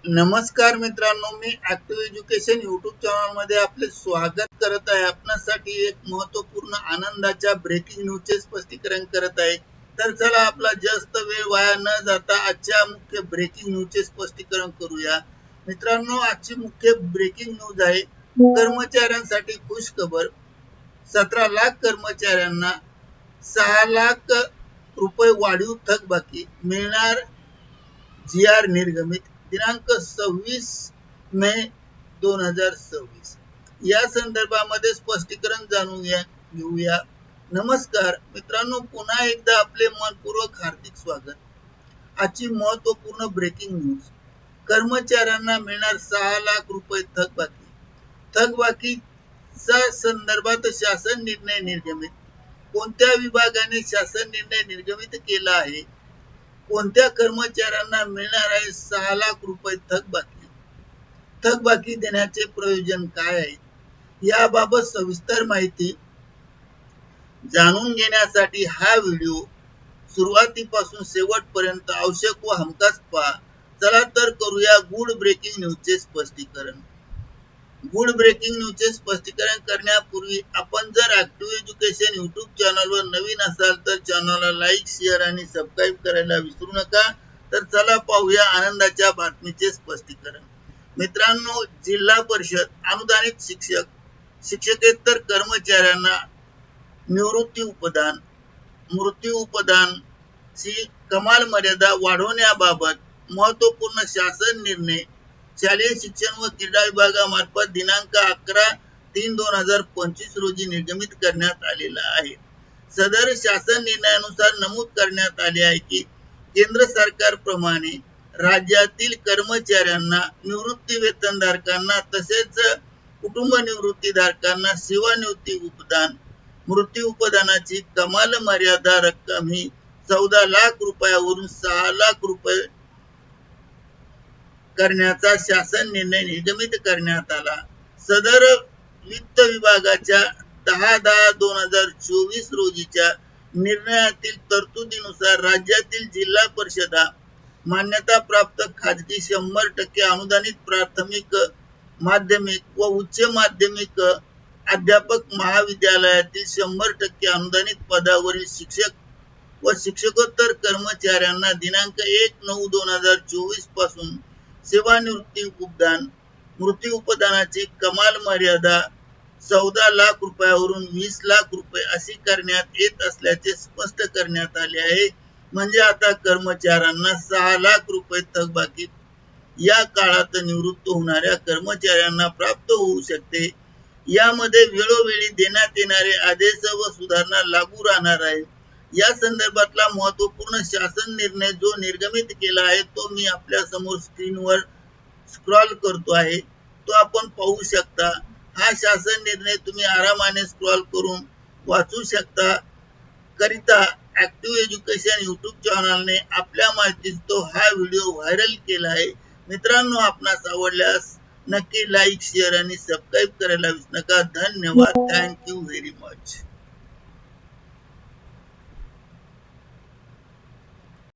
नमस्कार मित्रांनो, मी active education YouTube channel मध्ये आपले स्वागत करत आहे। आपणासाठी एक महत्त्वपूर्ण आनंदाच्या ब्रेकिंग न्यूजचे स्पष्टीकरण करत आहे। तर चला आपला जास्त वेळ वाया न जाता आजच्या मुख्य ब्रेकिंग न्यूजचे स्पष्टीकरण करूया। मित्रांनो, आजची मुख्य ब्रेकिंग न्यूज आहे कर्मचाऱ्यांसाठी खुश खबर। 17 लाख कर्मचाऱ्यांना 6 लाख रुपये वाढीव थकबाकी मिळणार। GR निर्गमित दिनांक 26 मे 2026 या संदर्भामध्ये स्पष्टीकरण जाणून घेऊया। नमस्कार मित्रांनो, पुन्हा एकदा आपले मनपूर्वक हार्दिक स्वागत। आजची महत्त्वपूर्ण ब्रेकिंग न्यूज, कर्मचाऱ्यांना मिळणार 6 लाख रुपये थकबाकीचा संदर्भात शासन निर्णय निर्गमित। कोणत्या विभागाने शासन निर्णय निर्गमित केला आहे? कोणत्या कर्मचाऱ्यांना मिळणार आहे 6 लाख रुपये थकबाकी देण्याचे प्रयोजन काय आहे? याबाबत सविस्तर माहिती जाणून घेण्यासाठी हा व्हिडिओ सुरुवातीपासून शेवटपर्यंत आवश्यक व हमखास पहा। चला तर करूया गुड ब्रेकिंग न्यूजचे स्पष्टीकरण। गुड ब्रेकिंग न्यूजचे स्पष्टीकरण करण्यापूर्वी आपण जर ऍक्टिव्ह एज्युकेशन यूट्यूब चॅनलवर नवीन असाल तर चॅनलला लाईक, शेअर आणि सबस्क्राईब करायला विसरू नका। तर चला पाहूया आनंदाच्या बातमीचे स्पष्टीकरण। मित्रांनो, जिल्हा परिषद अनुदानित शिक्षकेतर कर्मचाऱ्यांना मृत्यू उपदान ची कमाल मर्यादा वाढवण्याबाबत महत्त्वपूर्ण शासन निर्णय शालेय शिक्षण व क्रीडा विभागामार्फत दिनांक 11/3/2025 रोजी निर्गमित करण्यात आलेला आहे। सदर शासन निर्णयानुसार नमूद करण्यात आले आहे की केंद्र सरकारप्रमाणे राज्यातील कर्मचाऱ्यांना, निवृत्ती वेतनधारकांना तसेच कुटुंब निवृत्तीधारकांना सेवानिवृत्ती उपदान, मृत्यू उपदानाची कमाल मर्यादा रक्कम ही 14 लाख रुपयावरून 6 लाख रुपये करण्याचा शासन निर्णय निर्गमित करण्यात आला। सदर वित्त विभागाच्या 10/10/2024 रोजीच्या निर्णयातील तरतुदीनुसार राज्यातील जिल्हा परिषदा, मान्यता प्राप्त खाजगी 100% अनुदानित प्राथमिक, माध्यमिक व उच्च माध्यमिक अध्यापक महाविद्यालयातील 100% अनुदानित पदावरील शिक्षक व शिक्षकोत्तर कर्मचाऱ्यांना दिनांक 1/9/2024 पासून सेवानिवृत्ती उपदान, मृत्यू उपदानाची कमाल मर्यादा 14 लाख रुपयावरून 20 लाख रुपये अशी करण्यात येत असल्याचे स्पष्ट करण्यात आले आहे। म्हणजे आता कर्मचाऱ्यांना 6 लाख रुपये थकबाकी या काळात निवृत्त होणाऱ्या कर्मचाऱ्यांना प्राप्त होऊ शकते। यामध्ये वेळोवेळी देण्यात येणारे आदेश व सुधारणा लागू राहणार आहे। या संदर्भातला महत्त्वपूर्ण शासन निर्णय जो निर्गमित केला आहे तो मी आपल्या समोर स्क्रीनवर स्क्रॉल करतो आहे, तो आपण पाहू शकता। हा शासन निर्णय तुम्ही आरामाने स्क्रॉल करून वाचू शकता। करिता ऍक्टिव्ह एज्युकेशन यूट्यूब चॅनलने आपल्या माहितीत तो हा व्हिडिओ व्हायरल केला आहे। मित्रांनो, आपणास आवडल्यास नक्की लाईक, शेअर आणि सबस्क्राईब करायला विसरू नका। धन्यवाद। Thank you very much.